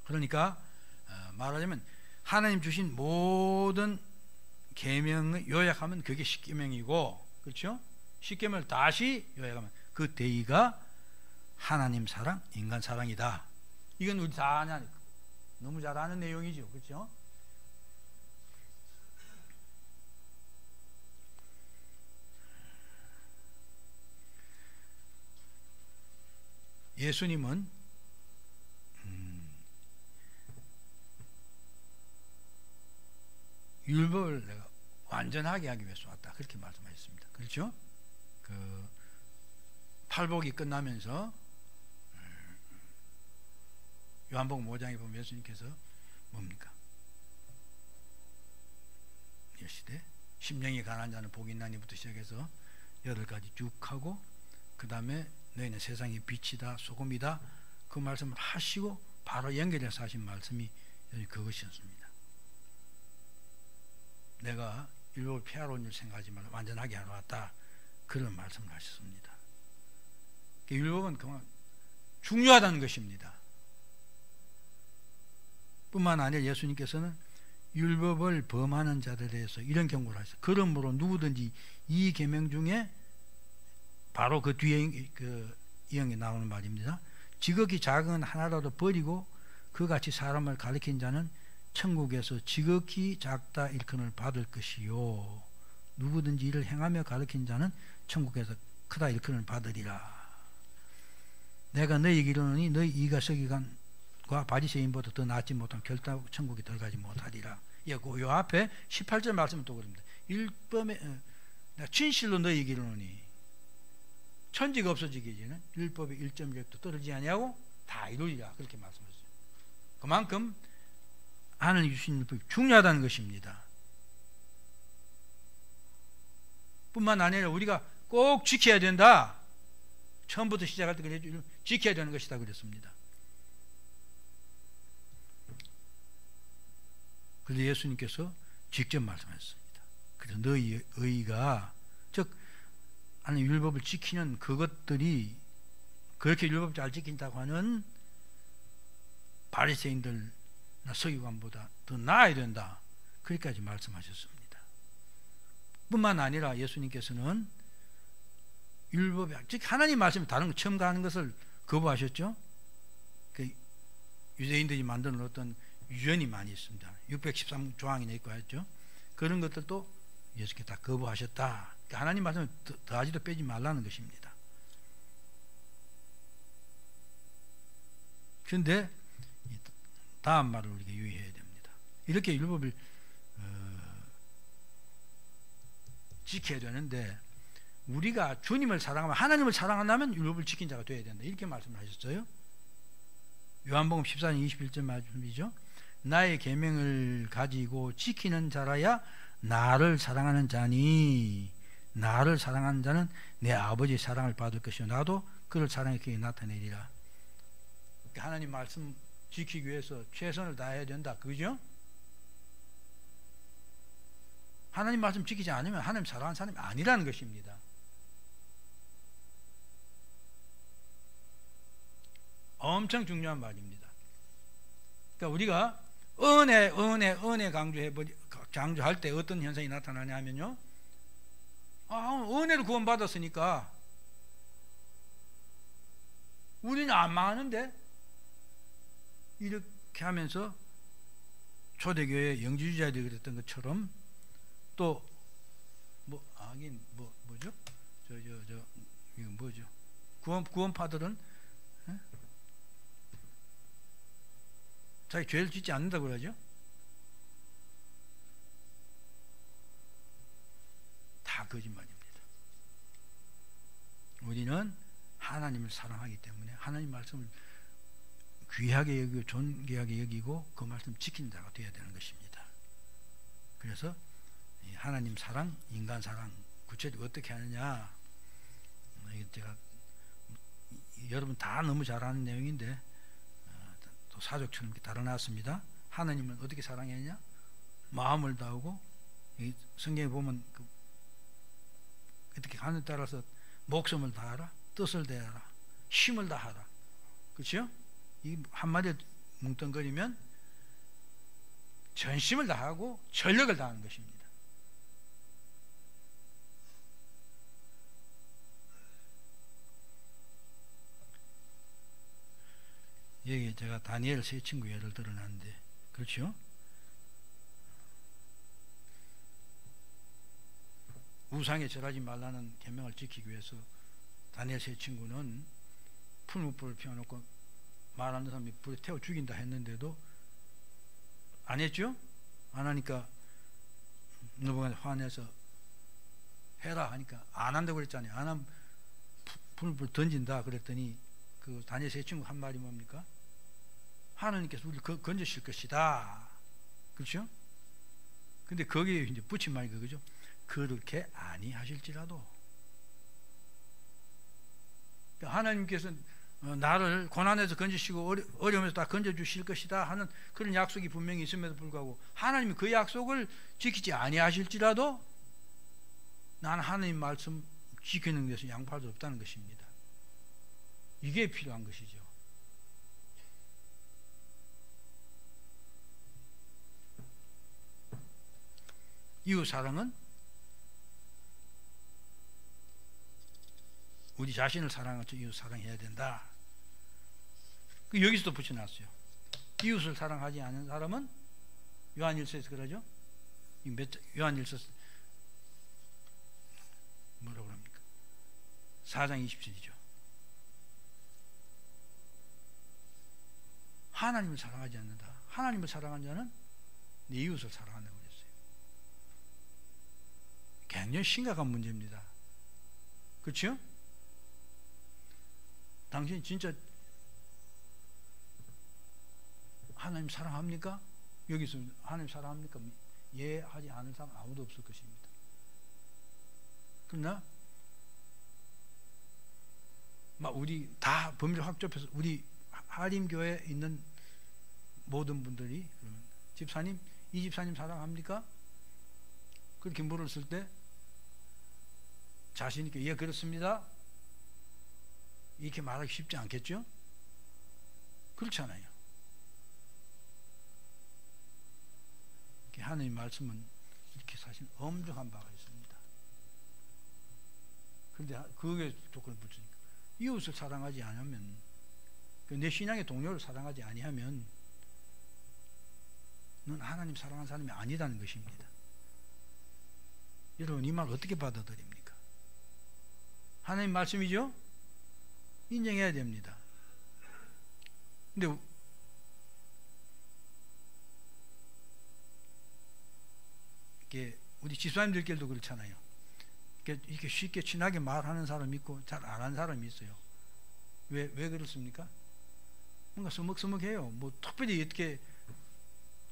그러니까 말하자면 하나님 주신 모든 계명을 요약하면 그게 십계명이고, 그렇죠? 십계명을 다시 요약하면 그 대의가 하나님 사랑, 인간 사랑이다. 이건 우리 다 아냐, 너무 잘 아는 내용이죠, 그렇죠? 예수님은 율법을 내가 완전하게 하기 위해서 왔다 그렇게 말씀하셨습니다. 그렇죠? 그 팔복이 끝나면서 요한복음 5장에 보면 예수님께서 뭡니까? 이 시대 심령이 가난한 자는 복이 있나니부터 시작해서 8가지 쭉 하고 그 다음에 너희는 세상의 빛이다 소금이다 그 말씀을 하시고 바로 연결해서 하신 말씀이 그것이었습니다. 내가 율법을 폐하러 온 줄 생각하지 말라 완전하게 하러 왔다 그런 말씀을 하셨습니다. 율법은 그만 중요하다는 것입니다. 뿐만 아니라 예수님께서는 율법을 범하는 자들에 대해서 이런 경고를 하셨어요. 그러므로 누구든지 이 계명 중에 바로 그 뒤에 그 이형에 나오는 말입니다. 지극히 작은 하나라도 버리고 그같이 사람을 가리킨 자는 천국에서 지극히 작다 일컬음을 받을 것이요 누구든지 이를 행하며 가르친 자는 천국에서 크다 일컬음을 받으리라. 내가 너희에게 이르노니 너희 이가 서기관과 바리새인보다 더 낫지 못하면 결코 천국에 들어가지 못하리라. 요 앞에 18절 말씀은 또 그럽니다. 율법에 내가 진실로 너희에게 이르노니 천지가 없어지기 전에 율법의 1.1도 떨어지지 아니하고 다 이루리라 그렇게 말씀하셨어요. 그만큼 하나님 주신 율법이 중요하다는 것입니다. 뿐만 아니라 우리가 꼭 지켜야 된다. 처음부터 시작할 때 그랬죠. 지켜야 되는 것이다 그랬습니다. 그래서 예수님께서 직접 말씀하셨습니다. 그래서 너희 의가 즉 하나님 율법을 지키는 그것들이 그렇게 율법 잘 지킨다고 하는 바리새인들 서기관보다 더 나아야 된다. 그렇게까지 말씀하셨습니다. 뿐만 아니라 예수님께서는 율법에, 즉 하나님 말씀이 다른 거 첨가하는 것을 거부하셨죠. 그 유대인들이 만드는 어떤 유언이 많이 있습니다. 613조항이나 있고 했죠. 그런 것들도 예수께서 다 거부하셨다. 그러니까 하나님 말씀을 더하지도 빼지 말라는 것입니다. 그런데 다음 말을 우리가 유의해야 됩니다. 이렇게 율법을 지켜야 되는데, 우리가 주님을 사랑하면, 하나님을 사랑한다면 율법을 지킨 자가 되어야 된다, 이렇게 말씀을 하셨어요. 요한복음 14장 21절 말씀이죠. 나의 계명을 가지고 지키는 자라야 나를 사랑하는 자니, 나를 사랑하는 자는 내 아버지의 사랑을 받을 것이요 나도 그를 사랑해 그에게 나타내리라. 하나님 말씀 지키기 위해서 최선을 다해야 된다, 그죠? 하나님 말씀 지키지 않으면 하나님 사랑하는 사람이 아니라는 것입니다. 엄청 중요한 말입니다. 그러니까 우리가 은혜 강조할 때 어떤 현상이 나타나냐 하면요, 은혜를 구원받았으니까 우리는 안 망하는데, 이렇게 하면서 초대교회 영지주의자들이 그랬던 것처럼, 또 뭐죠? 이거 뭐죠? 구원파들은 자기 죄를 짓지 않는다고 그러죠. 다 거짓말입니다. 우리는 하나님을 사랑하기 때문에 하나님 말씀을 귀하게 여기고 존귀하게 여기고 그 말씀 지키는 자가 되어야 되는 것입니다. 그래서 하나님 사랑, 인간 사랑 구체적으로 어떻게 하느냐, 제가 여러분 다 너무 잘 아는 내용인데 또 사족처럼 이렇게 달아놨습니다. 하나님은 어떻게 사랑했냐? 마음을 다하고, 성경에 보면 어떻게 하느냐에 따라서 목숨을 다하라, 뜻을 다하라, 힘을 다하라, 그렇죠? 이 한마디에 뭉뚱거리면 전심을 다하고 전력을 다하는 것입니다. 여기 제가 다니엘 세 친구 예를 들어놨는데, 그렇죠? 우상에 절하지 말라는 계명을 지키기 위해서 다니엘 세 친구는 풀무불을 피워놓고 말하는 사람이 불에 태워 죽인다 했는데도 안 했죠? 안 하니까 누가 화내서 해라 하니까 안 한다고 그랬잖아요. 안 하면 풀무불 던진다 그랬더니 그 다니엘 세 친구 한 말이 뭡니까? 하나님께서 우리를 건져실 것이다, 그렇죠? 근데 거기에 이제 붙인 말이 그거죠. 그렇게 아니하실지라도. 그러니까 하나님께서 나를 고난에서 건지시고 어려움에서 다 건져주실 것이다 하는 그런 약속이 분명히 있음에도 불구하고 하나님이 그 약속을 지키지 아니하실지라도 나는 하나님 말씀 지키는 것에 양보할 수 없다는 것입니다. 이게 필요한 것이죠. 이웃사랑은 우리 자신을 사랑하는 이웃사랑해야 된다. 여기서도 붙여놨어요. 이웃을 사랑하지 않는 사람은, 요한일서에서 그러죠. 요한일서 뭐라고 합니까? 4장 20절이죠. 하나님을 사랑하지 않는다. 하나님을 사랑한 자는 네 이웃을 사랑한다고 그랬어요. 굉장히 심각한 문제입니다. 그렇죠? 당신이 진짜 하나님 사랑합니까? 여기서 하나님 사랑합니까? 예 하지 않을 사람 아무도 없을 것입니다. 그러나 우리 다 범위를 확 좁혀서 우리 하림교회에 있는 모든 분들이 집사님, 이 집사님 사랑합니까? 그렇게 물었을 때 자신 있게 예 그렇습니다 이렇게 말하기 쉽지 않겠죠? 그렇잖아요. 하나님 말씀은 이렇게 사실 엄중한 바가 있습니다. 그런데 그게 조건을 붙으니까 이웃을 사랑하지 않으면, 내 신앙의 동료를 사랑하지 아니하면 넌 하나님 사랑하는 사람이 아니라는 것입니다. 여러분, 이 말 어떻게 받아들입니까? 하나님 말씀이죠? 인정해야 됩니다. 근데 이게 우리 집사님들끼리도 그렇잖아요. 이렇게 쉽게 친하게 말하는 사람이 있고 잘 안 하는 사람이 있어요. 왜 그렇습니까? 뭔가 서먹서먹해요. 뭐 특별히 이렇게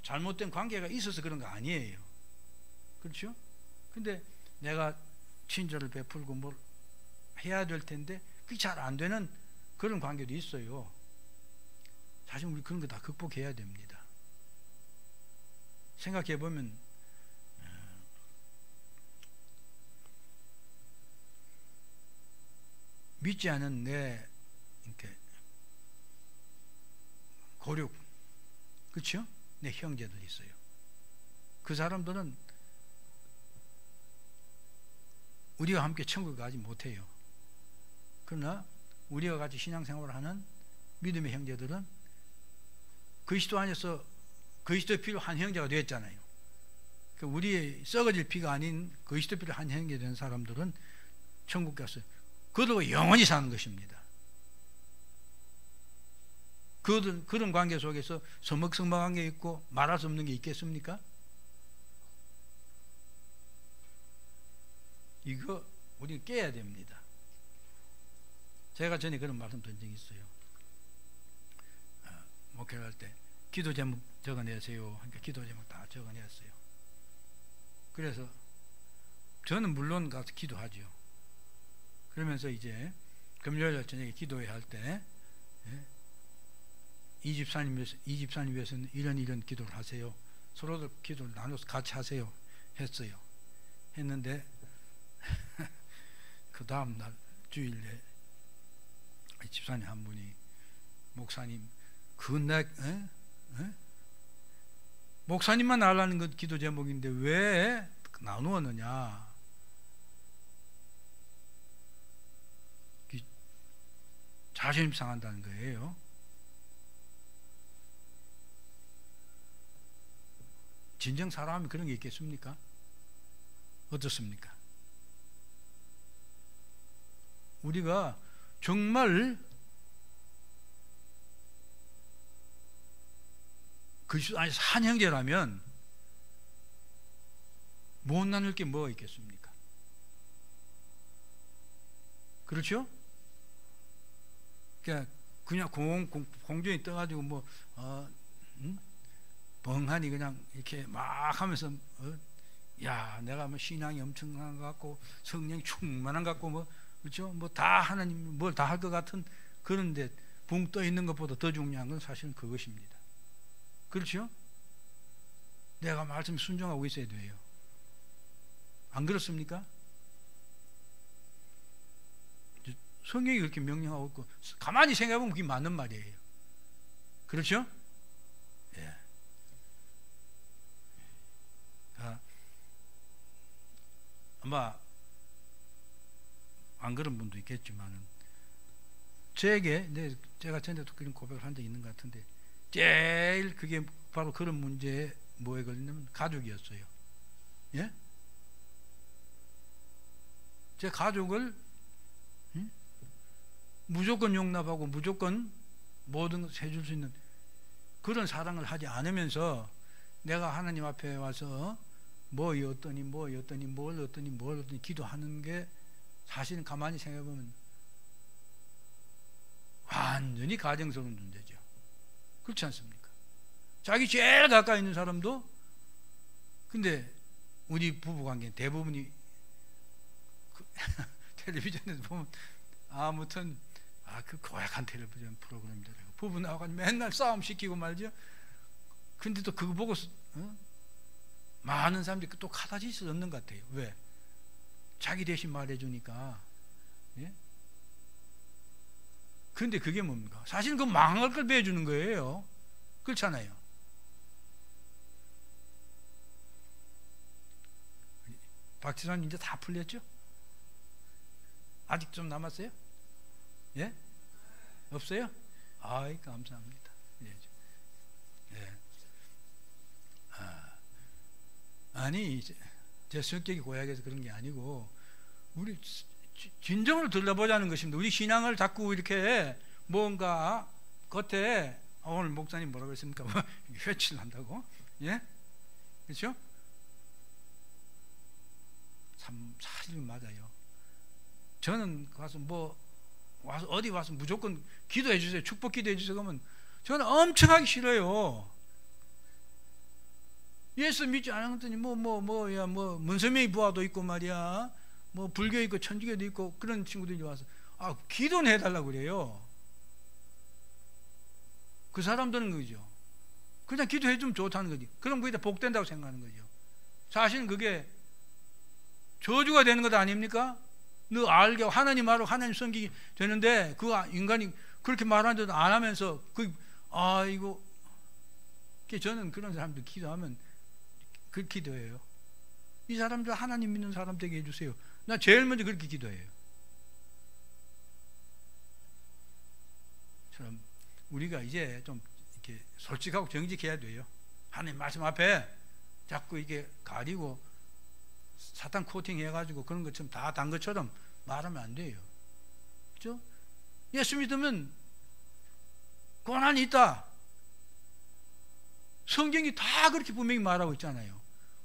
잘못된 관계가 있어서 그런 거 아니에요. 그렇죠? 근데 내가 친절을 베풀고 뭘 해야 될 텐데 그게 잘 안 되는 그런 관계도 있어요. 사실 우리 그런 거 다 극복해야 됩니다. 생각해 보면 믿지 않은 내 이렇게 고륙, 그렇죠? 내 형제들 있어요. 그 사람들은 우리와 함께 천국에 가지 못해요. 그러나 우리와 같이 신앙생활을 하는 믿음의 형제들은 그리스도 안에서 그리스도의 피로 한 형제가 되었잖아요. 우리의 썩어질 피가 아닌 그리스도 피로 한 형제 된 사람들은 천국 가서 그들과 영원히 사는 것입니다. 그런 관계 속에서 서먹서먹한 게 있고 말할 수 없는 게 있겠습니까? 이거 우리 깨야 됩니다. 제가 전에 그런 말씀 드린 적이 있어요. 목회를 할 때 기도 제목 적어내세요. 그러니까 기도 제목 다 적어냈어요. 그래서 저는 물론 가서 기도하죠. 그러면서 이제 금요일 저녁에 기도회 할 때 이 집사님 위해서는 이런 기도를 하세요. 서로들 기도를 나눠서 같이 하세요. 했는데 그 다음날 주일에 집사님 한 분이, 목사님 목사님만 알라는 그 기도 제목인데 왜 나누었느냐, 자존심 상한다는 거예요. 진정 사람이 그런 게 있겠습니까? 어떻습니까? 우리가 정말 그리스도 안에서 한 형제라면 못 나눌 게 뭐가 있겠습니까? 그렇죠? 그냥 공중에 떠가지고 벙하니 그냥 이렇게 막 하면서 야, 내가 뭐 신앙이 엄청난 것 같고 성령이 충만한 것 같고 그렇죠? 다 하나님 뭘 다 할 것 같은, 그런데 붕 떠 있는 것보다 더 중요한 건 사실은 그것입니다. 그렇죠? 내가 말씀에 순종하고 있어야 돼요. 안 그렇습니까? 성경이 그렇게 명령하고 있고 가만히 생각해보면 그게 맞는 말이에요. 그렇죠? 예. 아마 안 그런 분도 있겠지만은 제가 전에도 그런 고백을 한 적이 있는 것 같은데, 제일 그게 바로 그런 문제에 뭐에 걸리냐면 가족이었어요. 예? 제 가족을 무조건 용납하고 무조건 모든 것을 해줄 수 있는 그런 사랑을 하지 않으면서 내가 하나님 앞에 와서 뭘 어떠니 기도하는 게 사실은 가만히 생각해보면 완전히 가정스러운 존재죠. 그렇지 않습니까? 자기 제일 가까이 있는 사람도, 근데 우리 부부관계는 대부분이 텔레비전에서 보면 아무튼 그 고약한 텔레비전 프로그램들 부부 나와가지고 맨날 싸움 시키고 말이죠. 근데 또 그거 보고 많은 사람들이 또 카타르시스 얻는 것 같아요. 왜? 자기 대신 말해주니까. 예? 그런데 그게 뭡니까? 사실은 그 망할 걸 배워주는 거예요. 그렇잖아요. 박지선 이제 다 풀렸죠? 아직 좀 남았어요? 예? 없어요? 아이, 감사합니다. 예. 예. 아니, 제 성격이 고약해서 그런 게 아니고, 우리 진정을 들여보자는 것입니다. 우리 신앙을 자꾸 이렇게 뭔가 겉에, 오늘 목사님 뭐라고 했습니까? 회치를 한다고? 예? 그렇죠? 참 사실은 맞아요. 저는 가서 와서 어디 와서 무조건 기도해 주세요, 축복 기도해 주세요 그러면 저는 엄청 하기 싫어요. 예수 믿지 않았더니 문선명이 부하도 있고 말이야, 불교 있고 천주교도 있고 그런 친구들이 와서 기도는 해달라고 그래요. 그 사람들은 그죠. 그냥 기도해 주면 좋다는 거지. 그럼 그게 다 복된다고 생각하는 거죠. 사실은 그게 저주가 되는 것 아닙니까? 너 알게 하나님 말하고 하나님 섬기게 되는데 그 인간이 그렇게 말하는데도 안 하면서 이거 저는 그런 사람들 기도하면 그 기도해요. 이 사람들 하나님 믿는 사람 되게 해주세요. 나 제일 먼저 그렇게 기도해요. 처럼 우리가 이제 좀 이렇게 솔직하고 정직해야 돼요. 하나님 말씀 앞에 자꾸 이게 가리고 사탄 코팅 해가지고 그런 것처럼 다 단 것처럼 말하면 안 돼요. 그렇죠? 예수 믿으면 고난이 있다. 성경이 다 그렇게 분명히 말하고 있잖아요.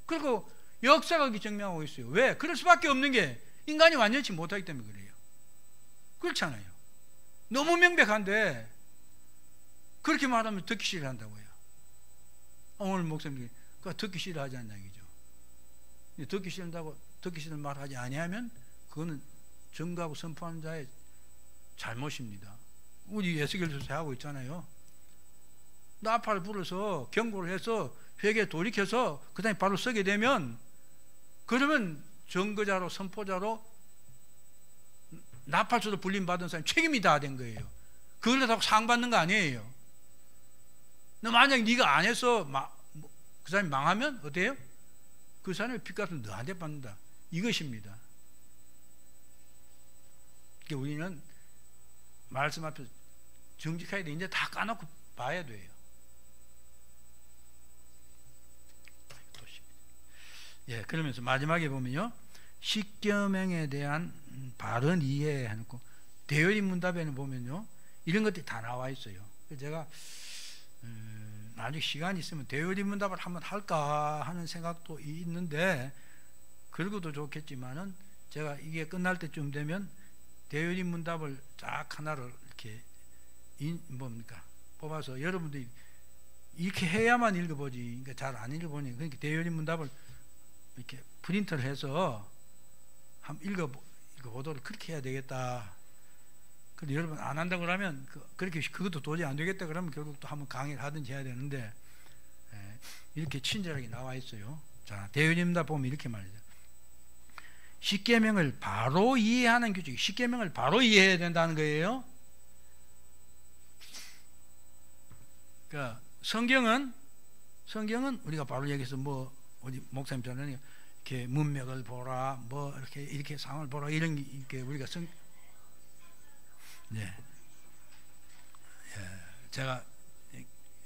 그리고 역사가 그렇게 증명하고 있어요. 왜? 그럴 수밖에 없는 게 인간이 완전치 못하기 때문에 그래요. 그렇잖아요. 너무 명백한데 그렇게 말하면 듣기 싫어한다고요. 오늘 목사님이 듣기 싫어하지 않냐 이죠. 듣기 싫다고 듣기 싫은 말 하지 아니하면 그거는 증거하고 선포하는 자의 잘못입니다. 우리 예수교에서 하고 있잖아요. 나팔을 불어서 경고를 해서 회개에 돌이켜서 그 다음에 바로 서게 되면 그러면 증거자로 선포자로 나팔수로 불림 받은 사람이 책임이 다 된 거예요. 그걸로 상 받는 거 아니에요. 너 만약 네가 안 해서 그 사람이 망하면 어때요? 그 사람의 핏값은 너한테 받는다. 이것입니다. 그러니까 우리는 말씀 앞에서 정직하게 이제 다 까놓고 봐야 돼요. 예, 그러면서 마지막에 보면요, 십계명에 대한 바른 이해 해놓고 대열이 문답에는 보면요 이런 것들이 다 나와 있어요. 제가 나중에 시간이 있으면 대열이 문답을 한번 할까 하는 생각도 있는데 그러고도 좋겠지만은 제가 이게 끝날 때쯤 되면 대열이 문답을 쫙 하나를 이렇게 뽑아서 여러분들이 이렇게 해야만 읽어보지, 그러니까 잘 안 읽어보니, 그러니까 대열이 문답을 이렇게 프린트를 해서 한번 읽어보도록 그렇게 해야 되겠다. 근데 여러분 안 한다고 그러면 그것도 도저히 안 되겠다 그러면 결국 또 한번 강의를 하든지 해야 되는데, 이렇게 친절하게 나와 있어요. 자, 대연임답 보면 이렇게 말이죠. 십계명을 바로 이해하는 규칙. 십계명을 바로 이해해야 된다는 거예요. 그러니까 성경은 우리가 바로 여기서 우리 목사님 전에 이렇게 문맥을 보라, 이렇게 상을 보라, 이런 게 우리가 네. 예, 제가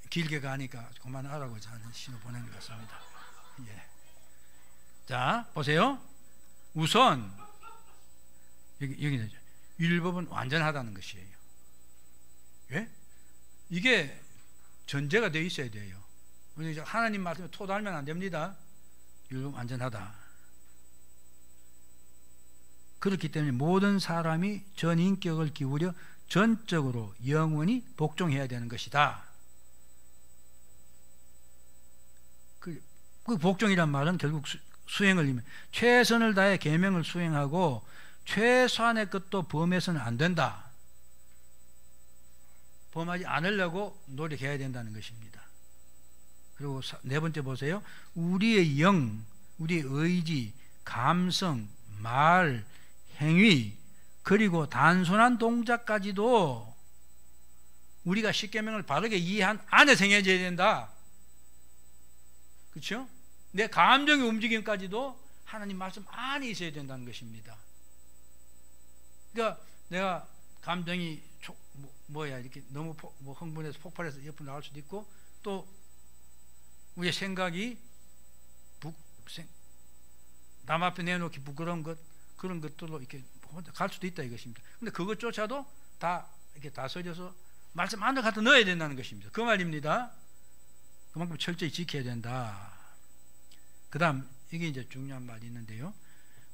길게 가니까 그만하라고 저는 신호 보낸 것 같습니다. 예. 자, 보세요. 우선 여기는 율법은 완전하다는 것이에요. 예? 이게 전제가 되어 있어야 돼요. 우리 하나님 말씀에 토달면 안 됩니다. 율법 완전하다. 그렇기 때문에 모든 사람이 전 인격을 기울여 전적으로 영원히 복종해야 되는 것이다. 그 복종이란 말은 결국 수행을 의미해. 최선을 다해 계명을 수행하고 최소한의 것도 범해서는 안 된다. 범하지 않으려고 노력해야 된다는 것입니다. 그리고 네 번째 보세요. 우리의 영, 우리의 의지, 감성, 말, 행위, 그리고 단순한 동작까지도 우리가 십계명을 바르게 이해한 안에서 행해져야 된다. 그렇죠? 내 감정의 움직임까지도 하나님 말씀 안에 있어야 된다는 것입니다. 그러니까 내가 감정이 이렇게 너무 흥분해서 폭발해서 옆으로 나갈 수도 있고, 또 우리의 생각이 남 앞에 내놓기 부끄러운 것, 그런 것들로 이렇게 혼자 갈 수도 있다 이것입니다. 근데 그것조차도 다 이렇게 다스려서 말씀 안에 갖다 넣어야 된다는 것입니다. 그 말입니다. 그만큼 철저히 지켜야 된다. 그 다음 이게 이제 중요한 말이 있는데요,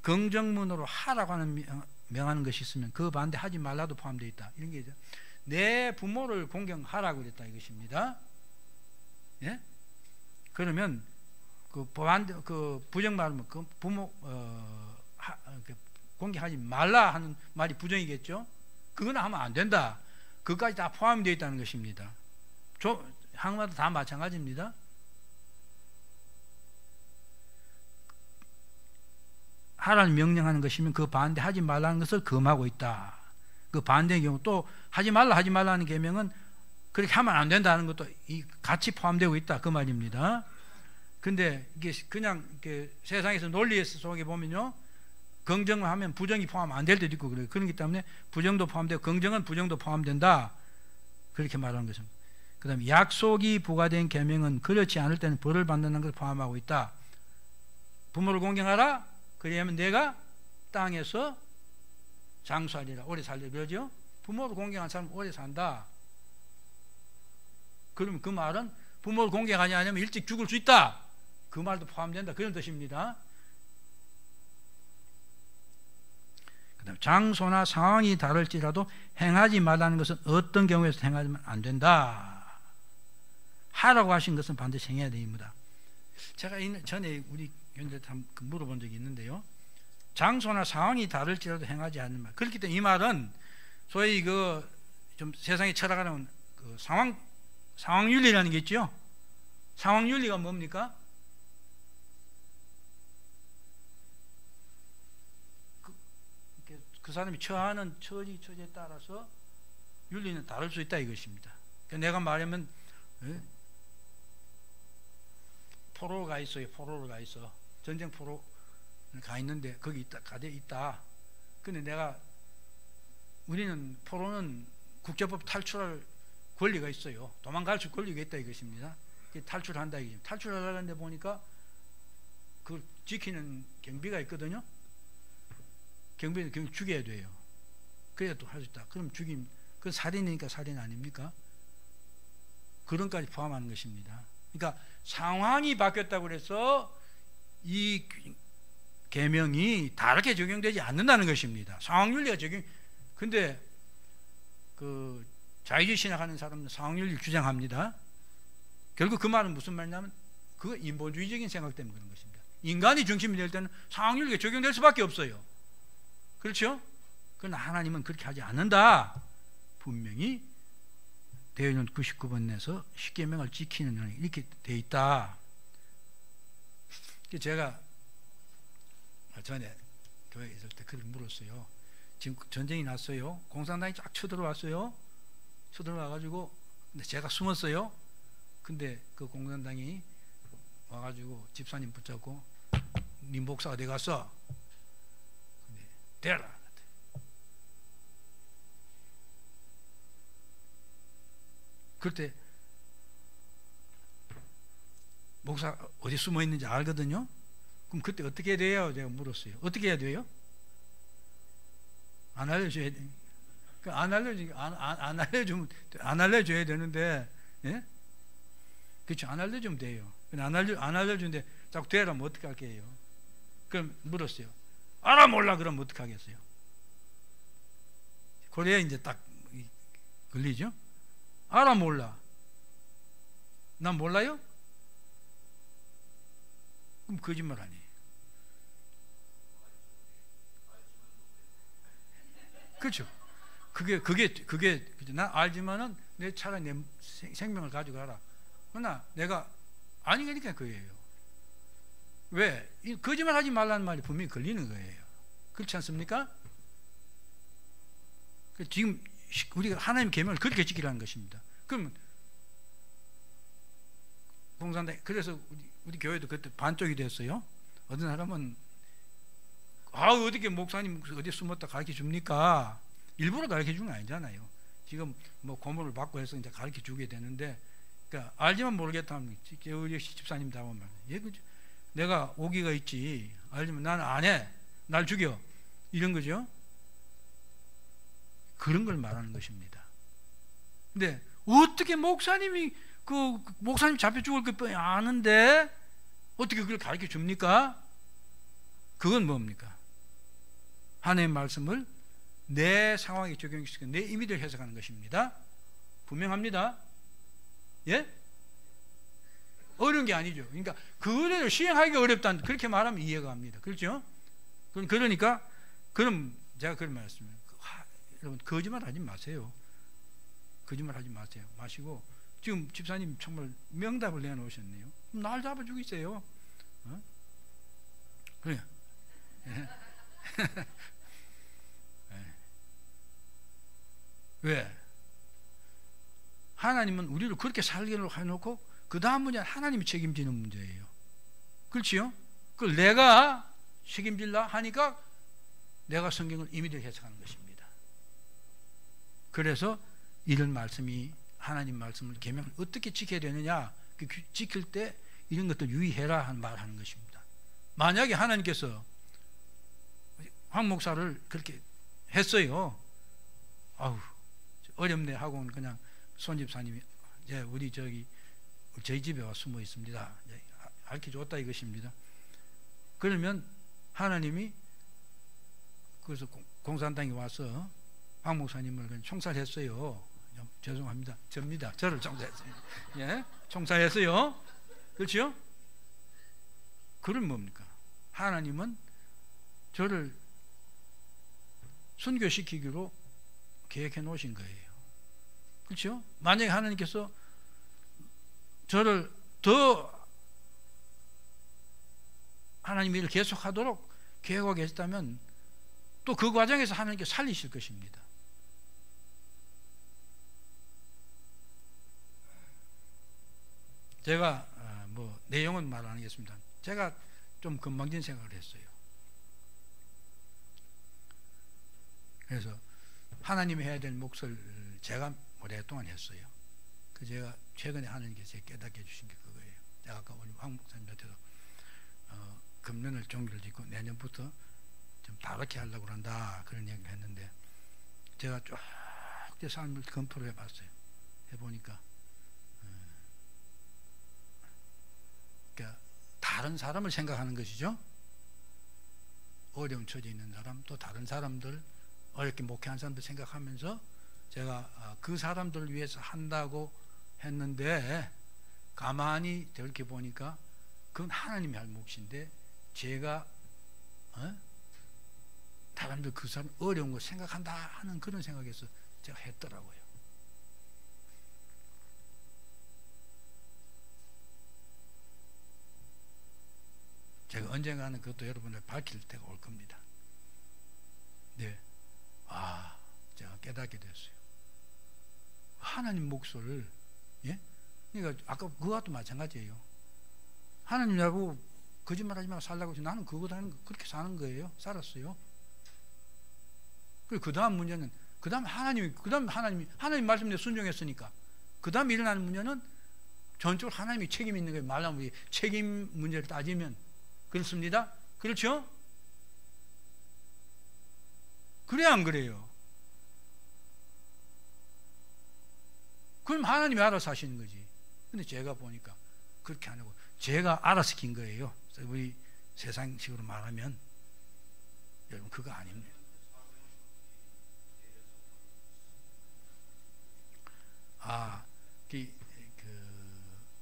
긍정문으로 하라고 하는 명하는 것이 있으면 그 반대 하지 말라도 포함되어 있다. 이런 게 있죠. 내 부모를 공경하라고 그랬다 이것입니다. 예? 그러면 그 부정말하면 그 부모 공경하지 말라 하는 말이 부정이겠죠. 그거는 하면 안 된다. 그것까지 다 포함되어 있다는 것입니다. 한마다 다 마찬가지입니다. 하라는 명령하는 것이면 그 반대하지 말라는 것을 금하고 있다. 그 반대의 경우 또 하지 말라는 계명은 그렇게 하면 안 된다는 것도 같이 포함되고 있다 그 말입니다. 근데 이게 그냥 이렇게 세상에서 논리 속에 보면요, 긍정을 하면 부정이 포함 안 될 때도 있고 그래요. 그렇기 때문에 부정도 포함되고 긍정은 부정도 포함된다 그렇게 말하는 것입니다. 그 다음에 약속이 부과된 계명은 그렇지 않을 때는 벌을 받는 것을 포함하고 있다. 부모를 공경하라. 그러면 내가 땅에서 장수하리라, 오래 살리라 그러죠. 부모를 공경한 사람은 오래 산다. 그러면 그 말은 부모를 공경하지 않으면 일찍 죽을 수 있다. 그 말도 포함된다 그런 뜻입니다. 그 다음에 장소나 상황이 다를지라도 행하지 말라는 것은 어떤 경우에서 행하면 안 된다. 하라고 하신 것은 반드시 행해야 됩니다. 제가 전에 우리 교인들한테 물어본 적이 있는데요, 장소나 상황이 다를지라도 행하지 않는 말. 그렇기 때문에 이 말은 소위 좀 세상에 철학하는 그 상황윤리라는 게 있죠. 상황윤리가 뭡니까? 그 사람이 처하는 처지에 따라서 윤리는 다를 수 있다 이것입니다. 그러니까 내가 말하면 포로로 가 있어요. 포로로 가 있어. 전쟁 포로 가 있는데 거기 있다. 근데 우리는 포로는 국제법 탈출할 권리가 있어요. 도망갈 수 권리가 있다 이것입니다. 탈출한다 이것입니다. 탈출하려는데 보니까 그걸 지키는 경비가 있거든요. 경비는 죽여야 돼요. 그래야 또 할 수 있다. 그럼 죽임, 그건 살인이니까 살인 아닙니까? 그런 까지 포함하는 것입니다. 그러니까 상황이 바뀌었다고 해서 이 계명이 다르게 적용되지 않는다는 것입니다. 상황윤리가 근데 그 자유주의 신학하는 사람은 상황윤리를 주장합니다. 결국 그 말은 무슨 말이냐면 그거 인본주의적인 생각 때문에 그런 것입니다. 인간이 중심이 될 때는 상황윤리가 적용될 수밖에 없어요. 그렇죠? 그러나 하나님은 그렇게 하지 않는다. 분명히 대의론 99번 내서 십계명을 지키는 요 이렇게 돼 있다. 제가 전에 교회에 있을 때 그를 물었어요. 지금 전쟁이 났어요. 공산당이 쫙 쳐들어왔어요. 쳐들어와가지고 근데 제가 숨었어요. 근데 그 공산당이 와가지고 집사님 붙잡고 네 목사가 어디 갔어? 근데 대라. 그때 목사 어디 숨어 있는지 알거든요. 그럼 그때 어떻게 해야 돼요? 제가 물었어요. 어떻게 해야 돼요? 안 알려줘야 돼. 안 알려줘야 되는데, 예? 그렇죠. 안 알려주면 돼요. 안 알려주는데 자꾸 되라면 어떻게 할게요? 그럼 물었어요. 알아 몰라 그러면 어떻게 하겠어요? 그래야 이제 딱 걸리죠. 알아 몰라. 난 몰라요? 그럼 거짓말 아니에요. 그렇죠. 그게 난 알지만은 내 차라리 내 생명을 가지고 가라. 그러나 내가 아니 그러니까 그거예요. 왜? 거짓말 하지 말라는 말이 분명히 걸리는 거예요. 그렇지 않습니까? 지금 우리가 하나님 계명을 그렇게 지키라는 것입니다. 그러면 공산당 그래서 우리 교회도 그때 반쪽이 됐어요. 어떤 사람은 어떻게 목사님 어디 숨었다 가르쳐 줍니까? 일부러 가르쳐 주는 거 아니잖아요. 지금 뭐 고문을 받고 해서 이제 가르쳐 주게 되는데, 그러니까 알지만 모르겠다면 우리 집사님 답은 말이에요. 내가 오기가 있지. 알지만 나는 안 해. 날 죽여. 이런 거죠. 그런 걸 말하는 것입니다. 근데 어떻게 목사님 잡혀 죽을 것 뻔히 아는데 어떻게 그걸 가르쳐 줍니까? 그건 뭡니까? 하나님의 말씀을 내 상황에 적용시키고 내 의미를 해석하는 것입니다. 분명합니다. 예? 어려운 게 아니죠. 그러니까 그거를 시행하기가 어렵다는, 그렇게 말하면 이해가 갑니다. 그렇죠? 그러니까 그럼 제가 그런 말씀을, 여러분 거짓말 하지 마세요. 거짓말 하지 마세요. 마시고, 지금 집사님 정말 명답을 내놓으셨네요. 날 잡아 죽이세요. 그래. 왜? 하나님은 우리를 그렇게 살기로 해놓고 그 다음 문제는 하나님이 책임지는 문제예요. 그렇지요? 그걸 내가 책임질라 하니까 내가 성경을 임의대로 해석하는 것입니다. 그래서 이런 말씀이, 하나님 말씀을 계명을 어떻게 지켜야 되느냐, 지킬 때 이런 것들 유의해라 하는 말을 하는 것입니다. 만약에 하나님께서 황 목사를 그렇게 했어요. 아우 어렵네 하고는 그냥 손집사님이 우리 저희 집에 와 숨어 있습니다. 알기 좋다 이것입니다. 그러면 하나님이 그래서 공산당이 와서 황 목사님을 그냥 총살했어요. 죄송합니다. 저를 총살했어요. 예, 총살했어요. 그렇죠? 그럼 뭡니까? 하나님은 저를 순교시키기로 계획해 놓으신 거예요. 그렇죠? 만약에 하나님께서 저를 더 하나님 일을 계속하도록 계획하고 계셨다면 또 그 과정에서 하나님께 살리실 것입니다. 제가 뭐 내용은 말 안 하겠습니다. 제가 좀 건방진 생각을 했어요. 그래서 하나님이 해야 될 몫을 제가 오랫동안 했어요. 그 제가 최근에 하나님께서 깨닫게 해주신 게 그거예요. 제가 아까 우리 황 목사님한테도 금년을 종교를 짓고 내년부터 좀 다르게 하려고 한다 그런 얘기를 했는데, 제가 쭉 제 삶을 검토를 해봤어요. 해보니까 그러니까 다른 사람을 생각하는 것이죠. 어려운 처지에 있는 사람, 또 다른 사람들, 어렵게 목회하는 사람들 생각하면서 제가 그 사람들을 위해서 한다고 했는데, 가만히 이렇게 보니까 그건 하나님이 할 몫인데 제가 사람들 그 사람 어려운 거 생각한다 하는 그런 생각에서 제가 했더라고요. 제가 언젠가는 그것도 여러분들 밝힐 때가 올 겁니다. 네, 제가 깨닫게 됐어요. 하나님 몫을, 예? 그러니까 아까 그것도 마찬가지예요. 하나님 나보고 거짓말하지 말고 살라고 해서 나는 그렇게 사는 거예요. 살았어요. 그리고 그 다음 문제는 그 다음 하나님 말씀에 순종했으니까 그 다음 일어나는 문제는 전적으로 하나님이 책임 있는 거예요. 말하면 우리 책임 문제를 따지면 그렇습니다. 그렇죠? 그래야 안 그래요? 그럼 하나님이 알아서 하시는 거지. 근데 제가 보니까 그렇게 안 하고 제가 알아서 시킨 거예요. 우리 세상식으로 말하면 여러분 그거 아닙니다.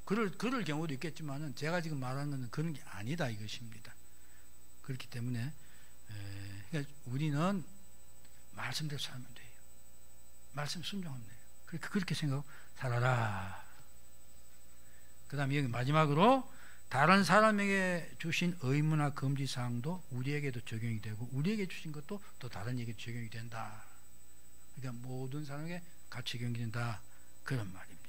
그럴 경우도 있겠지만은 제가 지금 말하는 것은 그런 게 아니다 이것입니다. 그렇기 때문에 그러니까 우리는 말씀대로 살면 돼요. 말씀 순종하면 돼요. 그렇게 생각하고 살아라. 그 다음에 여기 마지막으로 다른 사람에게 주신 의무나 금지사항도 우리에게도 적용이 되고 우리에게 주신 것도 또 다른 에게 적용이 된다. 그러니까 모든 사람에게 같이 적용이 된다. 그런 말입니다.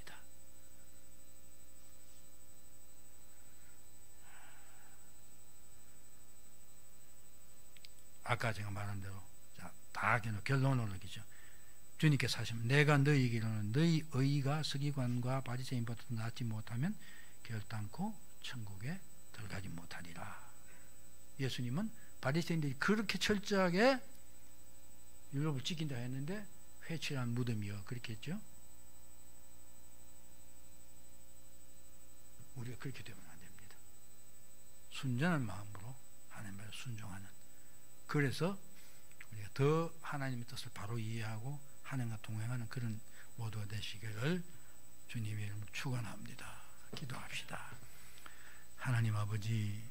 아까 제가 말한 대로 다 결론을 느끼죠. 주님께서 하시면 내가 너희에게 이르노니 너희 의가 서기관과 바리새인보다 낫지 못하면 결단코 천국에 들어가지 못하리라. 예수님은 바리새인들이 그렇게 철저하게 율법을 지킨다 했는데 회칠한 무덤이요 그렇게 했죠. 우리가 그렇게 되면 안 됩니다. 순전한 마음으로 하나님을 순종하는, 그래서 우리가 더 하나님의 뜻을 바로 이해하고 하나님과 동행하는 그런 모두가 되시기를 주님의 이름으로 축원합니다. 기도합시다. 하나님 아버지,